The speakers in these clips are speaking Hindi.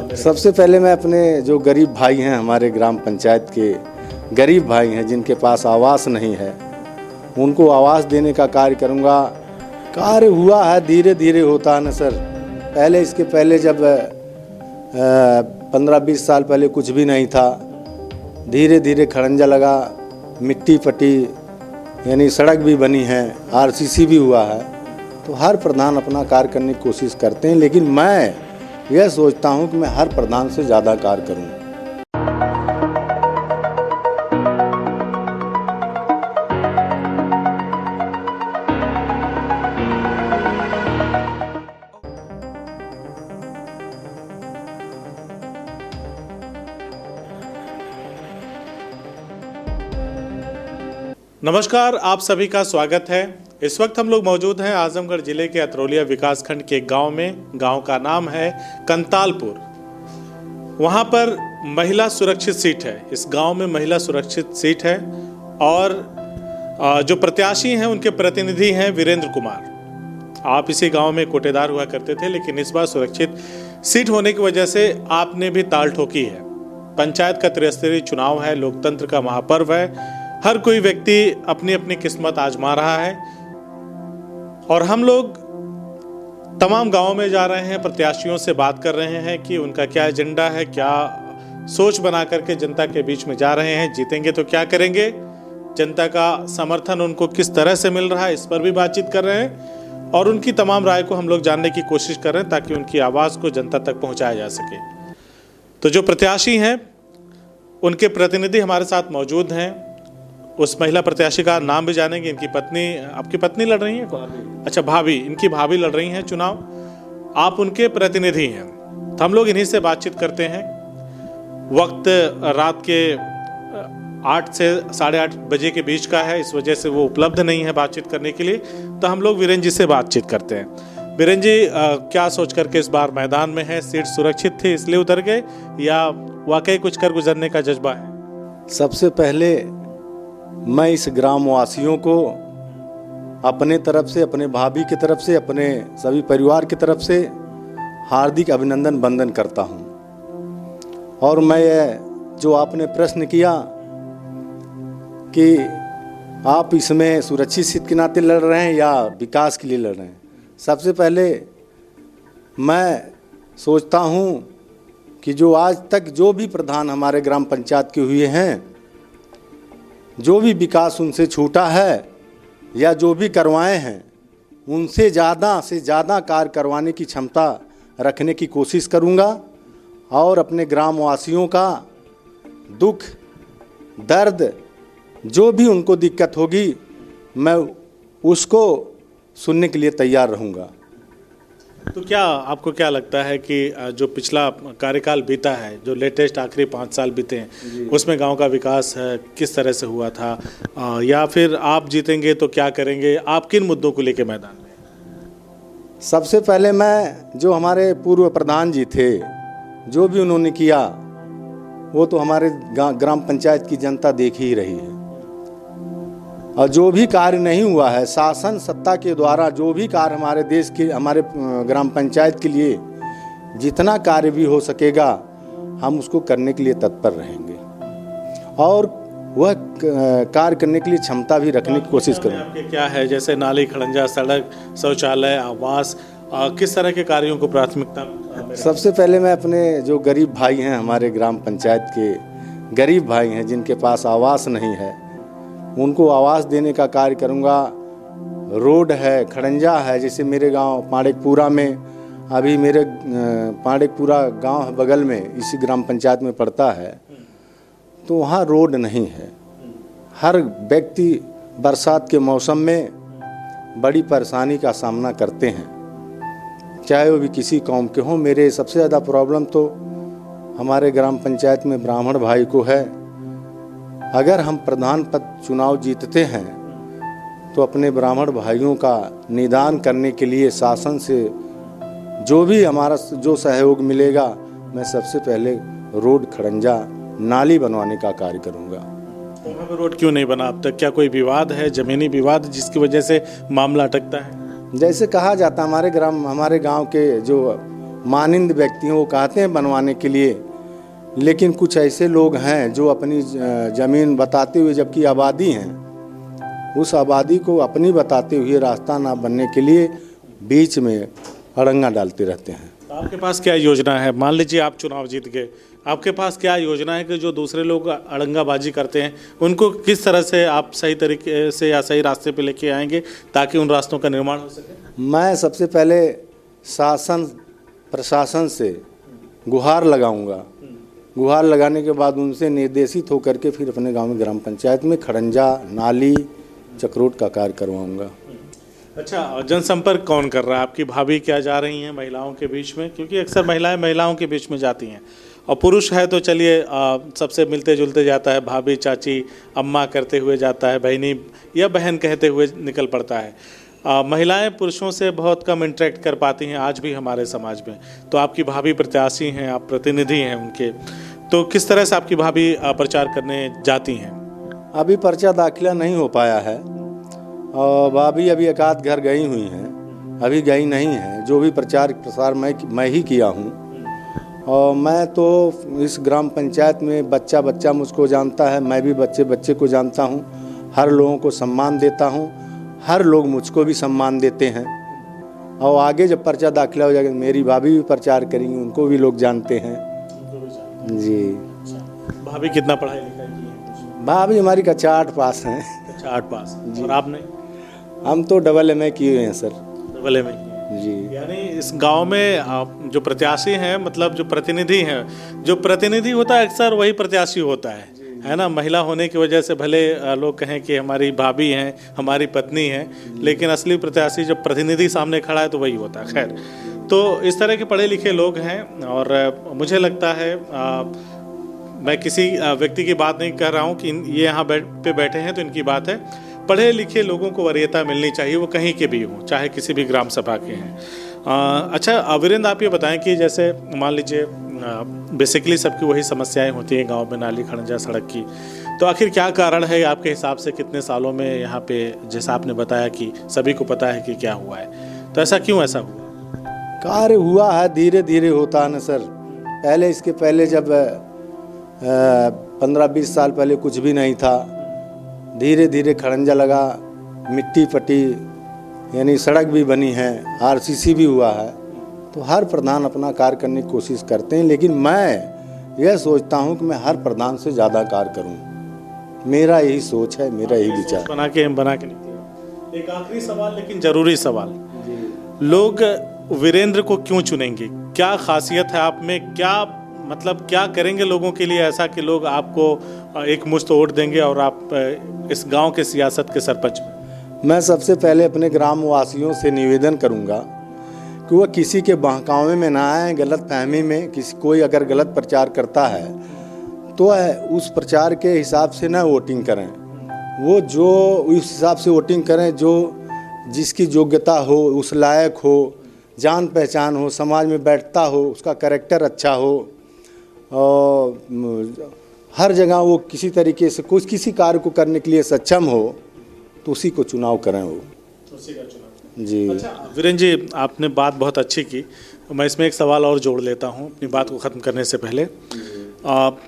सबसे पहले मैं अपने जो गरीब भाई हैं, हमारे ग्राम पंचायत के गरीब भाई हैं जिनके पास आवास नहीं है, उनको आवास देने का कार्य करूँगा। कार्य हुआ है, धीरे धीरे होता है ना सर। पहले इसके पहले जब 15-20 साल पहले कुछ भी नहीं था, धीरे धीरे खड़ंजा लगा, मिट्टी पटी, यानी सड़क भी बनी है, आरसीसी भी हुआ है। तो हर प्रधान अपना कार्य करने की कोशिश करते हैं, लेकिन मैं यह सोचता हूं कि मैं हर प्रधान से ज़्यादा कार्य करूं। नमस्कार, आप सभी का स्वागत है। इस वक्त हम लोग मौजूद हैं आजमगढ़ जिले के अतरौलिया विकासखंड के एक गांव में। गांव का नाम है कंतालपुर। वहां पर महिला सुरक्षित सीट है। इस गांव में महिला सुरक्षित सीट है और जो प्रत्याशी हैं उनके प्रतिनिधि हैं वीरेंद्र कुमार। आप इसी गांव में कोटेदार हुआ करते थे, लेकिन इस बार सुरक्षित सीट होने की वजह से आपने भी ताल ठोकी है। पंचायत का त्रिस्तरीय चुनाव है, लोकतंत्र का महापर्व है। हर कोई व्यक्ति अपनी अपनी किस्मत आजमा रहा है और हम लोग तमाम गांवों में जा रहे हैं, प्रत्याशियों से बात कर रहे हैं कि उनका क्या एजेंडा है, क्या सोच बना करके जनता के बीच में जा रहे हैं। जीतेंगे तो क्या करेंगे, जनता का समर्थन उनको किस तरह से मिल रहा है, इस पर भी बातचीत कर रहे हैं और उनकी तमाम राय को हम लोग जानने की कोशिश कर रहे हैं ताकि उनकी आवाज़ को जनता तक पहुँचाया जा सके। तो जो प्रत्याशी हैं उनके प्रतिनिधि हमारे साथ मौजूद हैं। उस महिला प्रत्याशी का नाम भी जानेंगे। इनकी पत्नी, आपकी पत्नी लड़ रही हैं? अच्छा, भाभी, इनकी भाभी लड़ रही हैं चुनाव, आप उनके प्रतिनिधि हैं। तो हम लोग इन्हीं से बातचीत करते हैं। वक्त रात के 8 से 8:30 बजे के बीच का है, इस वजह से वो उपलब्ध नहीं है बातचीत करने के लिए। तो हम लोग वीरेंद्र जी से बातचीत करते हैं। वीरेंद्र जी, क्या सोच करके इस बार मैदान में है? सीट सुरक्षित थी इसलिए उतर गए या वाकई कुछ कर गुजरने का जज्बा है? सबसे पहले मैं इस ग्रामवासियों को अपने तरफ से, अपने भाभी की तरफ से, अपने सभी परिवार की तरफ से हार्दिक अभिनंदन वंदन करता हूं। और मैं जो आपने प्रश्न किया कि आप इसमें सुरक्षित सीट के नाते लड़ रहे हैं या विकास के लिए लड़ रहे हैं, सबसे पहले मैं सोचता हूं कि जो आज तक जो भी प्रधान हमारे ग्राम पंचायत के हुए हैं, जो भी विकास उनसे छूटा है या जो भी करवाए हैं, उनसे ज़्यादा से ज़्यादा कार्य करवाने की क्षमता रखने की कोशिश करूंगा और अपने ग्रामवासियों का दुख दर्द, जो भी उनको दिक्कत होगी, मैं उसको सुनने के लिए तैयार रहूंगा। तो क्या आपको क्या लगता है कि जो पिछला कार्यकाल बीता है, जो लेटेस्ट आखिरी 5 साल बीते हैं, उसमें गांव का विकास किस तरह से हुआ था, या फिर आप जीतेंगे तो क्या करेंगे? आप किन मुद्दों को लेकर मैदान में? सबसे पहले मैं, जो हमारे पूर्व प्रधान जी थे, जो भी उन्होंने किया वो तो हमारे ग्राम पंचायत की जनता देख ही रही है। और जो भी कार्य नहीं हुआ है शासन सत्ता के द्वारा, जो भी कार्य हमारे देश के, हमारे ग्राम पंचायत के लिए जितना कार्य भी हो सकेगा, हम उसको करने के लिए तत्पर रहेंगे और वह कार्य करने के लिए क्षमता भी रखने की कोशिश करेंगे। आपके क्या है, जैसे नाली, खड़ंजा, सड़क, शौचालय, आवास, किस तरह के कार्यों को प्राथमिकता? सबसे पहले मैं अपने जो गरीब भाई हैं, हमारे ग्राम पंचायत के गरीब भाई हैं जिनके पास आवास नहीं है, उनको आवास देने का कार्य करूंगा। रोड है, खड़ंजा है, जैसे मेरे गांव पाड़ेकपुरा में, अभी मेरे पाड़ेकपुरा गांव बगल में इसी ग्राम पंचायत में पड़ता है, तो वहाँ रोड नहीं है। हर व्यक्ति बरसात के मौसम में बड़ी परेशानी का सामना करते हैं, चाहे वो भी किसी कौम के हों। मेरे सबसे ज़्यादा प्रॉब्लम तो हमारे ग्राम पंचायत में ब्राह्मण भाई को है। अगर हम प्रधान पद चुनाव जीतते हैं तो अपने ब्राह्मण भाइयों का निदान करने के लिए शासन से जो भी हमारा जो सहयोग मिलेगा, मैं सबसे पहले रोड, खड़ंजा, नाली बनवाने का कार्य करूंगा। वहाँ पर रोड क्यों नहीं बना अब तक? क्या कोई विवाद है, जमीनी विवाद, जिसकी वजह से मामला अटकता है? जैसे कहा जाता, हमारे गांव के जो मानिंद व्यक्ति हैं, वो कहते हैं बनवाने के लिए, लेकिन कुछ ऐसे लोग हैं जो अपनी ज़मीन बताते हुए, जबकि आबादी हैं, उस आबादी को अपनी बताते हुए रास्ता ना बनने के लिए बीच में अड़ंगा डालते रहते हैं। आपके पास क्या योजना है? मान लीजिए आप चुनाव जीत गए, आपके पास क्या योजना है कि जो दूसरे लोग अड़ंगाबाजी करते हैं उनको किस तरह से आप सही तरीके से या सही रास्ते पे लेके आएंगे ताकि उन रास्तों का निर्माण हो सके? मैं सबसे पहले शासन प्रशासन से गुहार लगाऊंगा। गुहार लगाने के बाद उनसे निर्देशित होकर के फिर अपने गांव में ग्राम पंचायत में खड़ंजा, नाली, चक्रोट का कार्य करवाऊंगा। अच्छा, जनसंपर्क कौन कर रहा है? आपकी भाभी क्या जा रही हैं महिलाओं के बीच में? क्योंकि अक्सर महिलाएं महिलाओं के बीच में जाती हैं, और पुरुष है तो चलिए सबसे मिलते जुलते जाता है, भाभी, चाची, अम्मा करते हुए जाता है, बहनी या बहन कहते हुए निकल पड़ता है। महिलाएं पुरुषों से बहुत कम इंटरेक्ट कर पाती हैं आज भी हमारे समाज में। तो आपकी भाभी प्रत्याशी हैं, आप प्रतिनिधि हैं उनके, तो किस तरह से आपकी भाभी प्रचार करने जाती हैं? अभी पर्चा दाखिला नहीं हो पाया है और भाभी अभी एक आध घर गई हुई हैं, अभी गई नहीं है। जो भी प्रचार प्रसार मैं ही किया हूँ, और मैं तो इस ग्राम पंचायत में बच्चा बच्चा मुझको जानता है, मैं भी बच्चे बच्चे को जानता हूँ। हर लोगों को सम्मान देता हूँ, हर लोग मुझको भी सम्मान देते हैं। और आगे जब पर्चा दाखिला हो जाएगा मेरी भाभी भी प्रचार करेंगी, उनको भी लोग जानते हैं जी। भाभी कितना पढ़ाई लिखाई की है? भाभी हमारी कक्षा 8 पास हैं। कक्षा 8 पास। और आपने? हम तो AA किए हुए हैं सर। AA में जी। यानी इस गांव में आप जो प्रत्याशी हैं, मतलब जो प्रतिनिधि हैं, जो प्रतिनिधि होता है अक्सर वही प्रत्याशी होता है ना? महिला होने की वजह से भले लोग कहें कि हमारी भाभी हैं, हमारी पत्नी हैं, लेकिन असली प्रत्याशी जब प्रतिनिधि सामने खड़ा है तो वही होता है। खैर, तो इस तरह के पढ़े लिखे लोग हैं, और मुझे लगता है मैं किसी व्यक्ति की बात नहीं कर रहा हूँ कि ये यहाँ पे बैठे हैं तो इनकी बात है। पढ़े लिखे लोगों को वरीयता मिलनी चाहिए, वो कहीं के भी हों, चाहे किसी भी ग्राम सभा के हैं। अच्छा वीरेंद्र, आप ये बताएं कि जैसे मान लीजिए बेसिकली सबकी वही समस्याएं होती हैं गांव में, नाली, खड़ंजा, सड़क की, तो आखिर क्या कारण है आपके हिसाब से? कितने सालों में यहाँ पे, जैसा आपने बताया कि सभी को पता है कि क्या हुआ है, तो ऐसा क्यों ऐसा हुआ? कार्य हुआ है, धीरे धीरे होता है ना सर। पहले इसके पहले जब 15-20 साल पहले कुछ भी नहीं था, धीरे धीरे खड़ंजा लगा, मिट्टी पटी, यानी सड़क भी बनी है, RCC भी हुआ है। तो हर प्रधान अपना कार्य करने की कोशिश करते हैं, लेकिन मैं यह सोचता हूं कि मैं हर प्रधान से ज़्यादा कार्य करूं। मेरा यही सोच है, मेरा यही विचार। बना के निकले। एक आखिरी सवाल, लेकिन जरूरी सवाल, लोग वीरेंद्र को क्यों चुनेंगे? क्या खासियत है आप में? क्या मतलब क्या करेंगे लोगों के लिए ऐसा कि लोग आपको एक मुश्त वोट देंगे और आप इस गांव के सियासत के सरपंच? मैं सबसे पहले अपने ग्रामवासियों से निवेदन करूंगा कि वह किसी के बहकावे में ना आए, गलत फहमी में। कोई अगर गलत प्रचार करता है तो उस प्रचार के हिसाब से ना वोटिंग करें। वो जो उस हिसाब से वोटिंग करें जो जिसकी योग्यता हो, उस लायक हो, जान पहचान हो, समाज में बैठता हो, उसका कैरेक्टर अच्छा हो, और हर जगह वो किसी तरीके से कुछ किसी कार्य को करने के लिए सक्षम हो, तो उसी को चुनाव करें वो। उसी का चुनाव जी। अच्छा वीरेंद्र जी, आपने बात बहुत अच्छी की। मैं इसमें एक सवाल और जोड़ लेता हूँ अपनी बात को ख़त्म करने से पहले।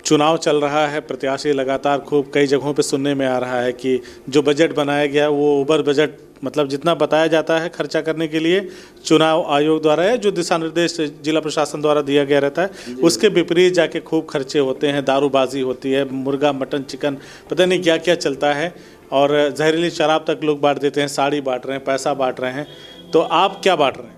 चुनाव चल रहा है, प्रत्याशी लगातार खूब कई जगहों पे सुनने में आ रहा है कि जो बजट बनाया गया वो ओवर बजट, मतलब जितना बताया जाता है खर्चा करने के लिए चुनाव आयोग द्वारा है, जो दिशा निर्देश जिला प्रशासन द्वारा दिया गया रहता है, उसके विपरीत जाके खूब खर्चे होते हैं, दारूबाजी होती है, मुर्गा, मटन, चिकन, पता नहीं क्या क्या चलता है, और जहरीली शराब तक लोग बांट देते हैं, साड़ी बांट रहे हैं, पैसा बांट रहे हैं। तो आप क्या बांट रहे हैं?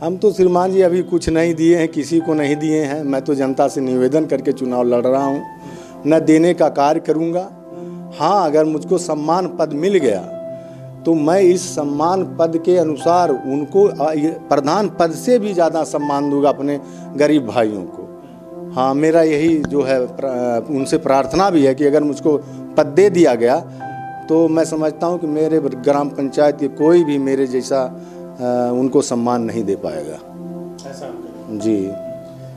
हम तो श्रीमान जी अभी कुछ नहीं दिए हैं, किसी को नहीं दिए हैं। मैं तो जनता से निवेदन करके चुनाव लड़ रहा हूँ, न देने का कार्य करूँगा। हाँ, अगर मुझको सम्मान पद मिल गया तो मैं इस सम्मान पद के अनुसार उनको प्रधान पद से भी ज़्यादा सम्मान दूंगा अपने गरीब भाइयों को। हाँ, मेरा यही जो है उनसे प्रार्थना भी है कि अगर मुझको पद दे दिया गया तो मैं समझता हूँ कि मेरे ग्राम पंचायत के कोई भी मेरे जैसा उनको सम्मान नहीं दे पाएगा। ऐसा जी।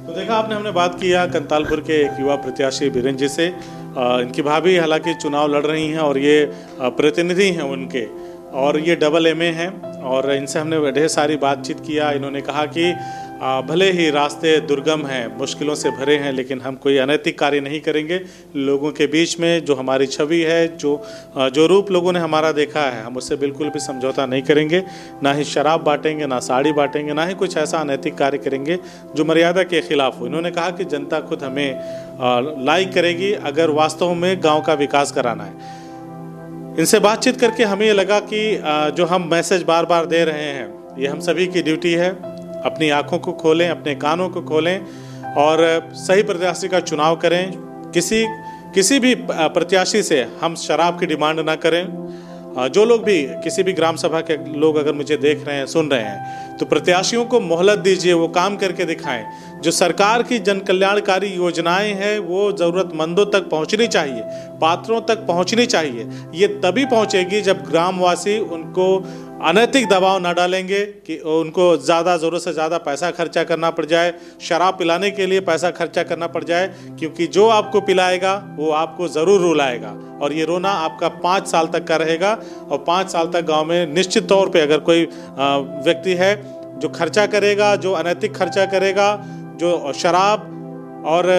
तो देखा आपने, हमने बात किया कंतालपुर के एक युवा प्रत्याशी वीरेंद्र जी से। इनकी भाभी हालांकि चुनाव लड़ रही हैं और ये प्रतिनिधि हैं उनके, और ये AA हैं, और इनसे हमने ढेर सारी बातचीत किया। इन्होंने कहा कि भले ही रास्ते दुर्गम हैं, मुश्किलों से भरे हैं, लेकिन हम कोई अनैतिक कार्य नहीं करेंगे। लोगों के बीच में जो हमारी छवि है, जो रूप लोगों ने हमारा देखा है, हम उससे बिल्कुल भी समझौता नहीं करेंगे। ना ही शराब बांटेंगे, ना साड़ी बांटेंगे, ना ही कुछ ऐसा अनैतिक कार्य करेंगे जो मर्यादा के खिलाफ हो। इन्होंने कहा कि जनता खुद हमें लाइक करेगी अगर वास्तव में गाँव का विकास कराना है। इनसे बातचीत करके हमें ये लगा कि जो हम मैसेज बार बार दे रहे हैं, ये हम सभी की ड्यूटी है। अपनी आंखों को खोलें, अपने कानों को खोलें और सही प्रत्याशी का चुनाव करें। किसी भी प्रत्याशी से हम शराब की डिमांड ना करें। जो लोग भी, किसी भी ग्राम सभा के लोग अगर मुझे देख रहे हैं, सुन रहे हैं, तो प्रत्याशियों को मोहलत दीजिए, वो काम करके दिखाएं। जो सरकार की जन कल्याणकारी योजनाएं हैं वो ज़रूरतमंदों तक पहुंचनी चाहिए, पात्रों तक पहुंचनी चाहिए। ये तभी पहुंचेगी जब ग्रामवासी उनको अनैतिक दबाव ना डालेंगे कि उनको ज़्यादा ज़रूरत से ज़्यादा पैसा खर्चा करना पड़ जाए, शराब पिलाने के लिए पैसा खर्चा करना पड़ जाए, क्योंकि जो आपको पिलाएगा वो आपको ज़रूर रुलाएगा और ये रोना आपका 5 साल तक का रहेगा। और 5 साल तक गांव में निश्चित तौर पे अगर कोई व्यक्ति है जो खर्चा करेगा, जो अनैतिक खर्चा करेगा, जो शराब और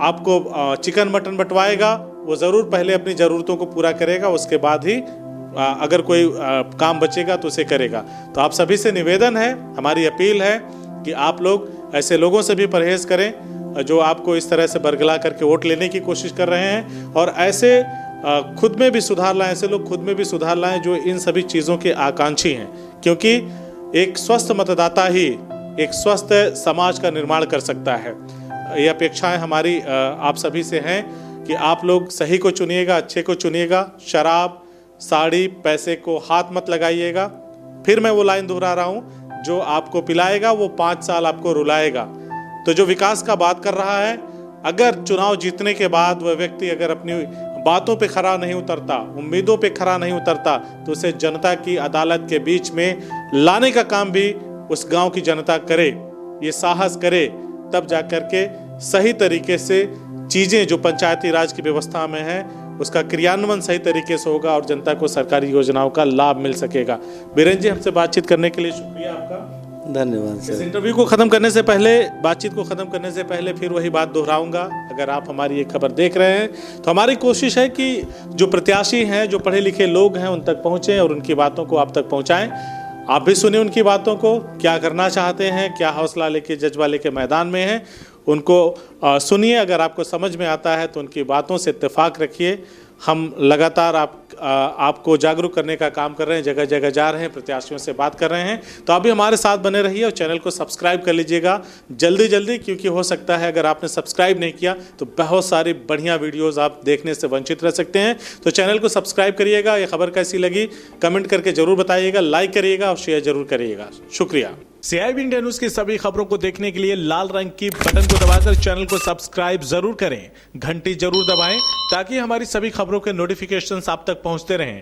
आपको चिकन मटन बंटवाएगा, वो ज़रूर पहले अपनी ज़रूरतों को पूरा करेगा, उसके बाद ही अगर कोई काम बचेगा तो उसे करेगा। तो आप सभी से निवेदन है, हमारी अपील है कि आप लोग ऐसे लोगों से भी परहेज़ करें जो आपको इस तरह से बरगला करके वोट लेने की कोशिश कर रहे हैं, और ऐसे खुद में भी सुधार लाएं। ऐसे लोग खुद में भी सुधार लाएं जो इन सभी चीज़ों के आकांक्षी हैं, क्योंकि एक स्वस्थ मतदाता ही एक स्वस्थ समाज का निर्माण कर सकता है। ये अपेक्षाएं हमारी आप सभी से हैं कि आप लोग सही को चुनिएगा, अच्छे को चुनिएगा। शराब, साड़ी, पैसे को हाथ मत लगाइएगा। फिर मैं वो लाइन दोहरा रहा हूँ, जो आपको पिलाएगा वो 5 साल आपको रुलाएगा। तो जो विकास का बात कर रहा है, अगर चुनाव जीतने के बाद वह व्यक्ति अगर अपनी बातों पे खरा नहीं उतरता, उम्मीदों पे खरा नहीं उतरता, तो उसे जनता की अदालत के बीच में लाने का काम भी उस गांव की जनता करे, ये साहस करे, तब जाकर के सही तरीके से चीज़ें जो पंचायती राज की व्यवस्था में है उसका क्रियान्वयन सही तरीके से होगा और जनता को सरकारी योजनाओं का लाभ मिल सकेगा। बीरेन जी, हमसे बातचीत करने के लिए शुक्रिया आपका। धन्यवाद सर। इस इंटरव्यू को ख़त्म करने से पहले, बातचीत को ख़त्म करने से पहले फिर वही बात दोहराऊंगा। अगर आप हमारी ये खबर देख रहे हैं तो हमारी कोशिश है कि जो प्रत्याशी हैं, जो पढ़े लिखे लोग हैं, उन तक पहुँचें और उनकी बातों को आप तक पहुँचाएँ। आप भी सुनिए उनकी बातों को, क्या करना चाहते हैं, क्या हौसला लेके, जज्बा लेके मैदान में हैं, उनको सुनिए। अगर आपको समझ में आता है तो उनकी बातों से इत्तेफाक रखिए। हम लगातार आपको जागरूक करने का काम कर रहे हैं, जगह जगह जा रहे हैं, प्रत्याशियों से बात कर रहे हैं। तो आप भी हमारे साथ बने रहिए और चैनल को सब्सक्राइब कर लीजिएगा जल्दी, क्योंकि हो सकता है अगर आपने सब्सक्राइब नहीं किया तो बहुत सारी बढ़िया वीडियोस आप देखने से वंचित रह सकते हैं। तो चैनल को सब्सक्राइब करिएगा। ये खबर कैसी लगी कमेंट करके जरूर बताइएगा, लाइक करिएगा और शेयर जरूर करिएगा। शुक्रिया। CIB इंडिया न्यूज की सभी खबरों को देखने के लिए लाल रंग की बटन को दबाकर चैनल को सब्सक्राइब जरूर करें, घंटी जरूर दबाएं ताकि हमारी सभी खबरों के नोटिफिकेशंस आप तक पहुंचते रहें।